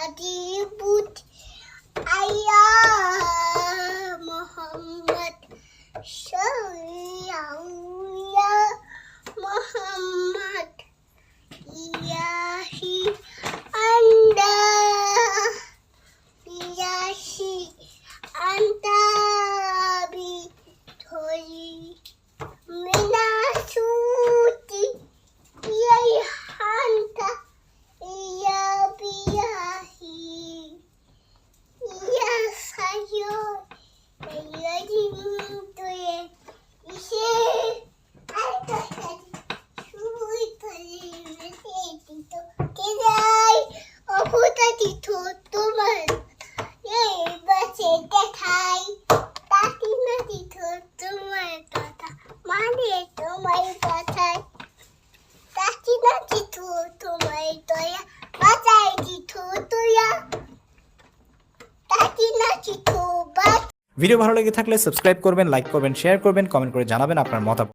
Adibut ayah Muhammad Syariah Muhammad Ilahi Anda Ilahi Anda Bitholi Minasuti Ya Hanta Ya Biyahi Ya Sayo Ya Jintoye Ise Aita Sadi Shui Kali Mesito Kedai Ohuta Tito Tuman Ye Base Dekai Tati Nati Tuman Tata Mani Tumai Batai Tati Nati Tumai Toya Batai Toya Tati Nati Bat video ভালো লেগে থাকলে subscribe করবেন, like করবেন, share করবেন, comment করে জানাবেন আপনার মতামত।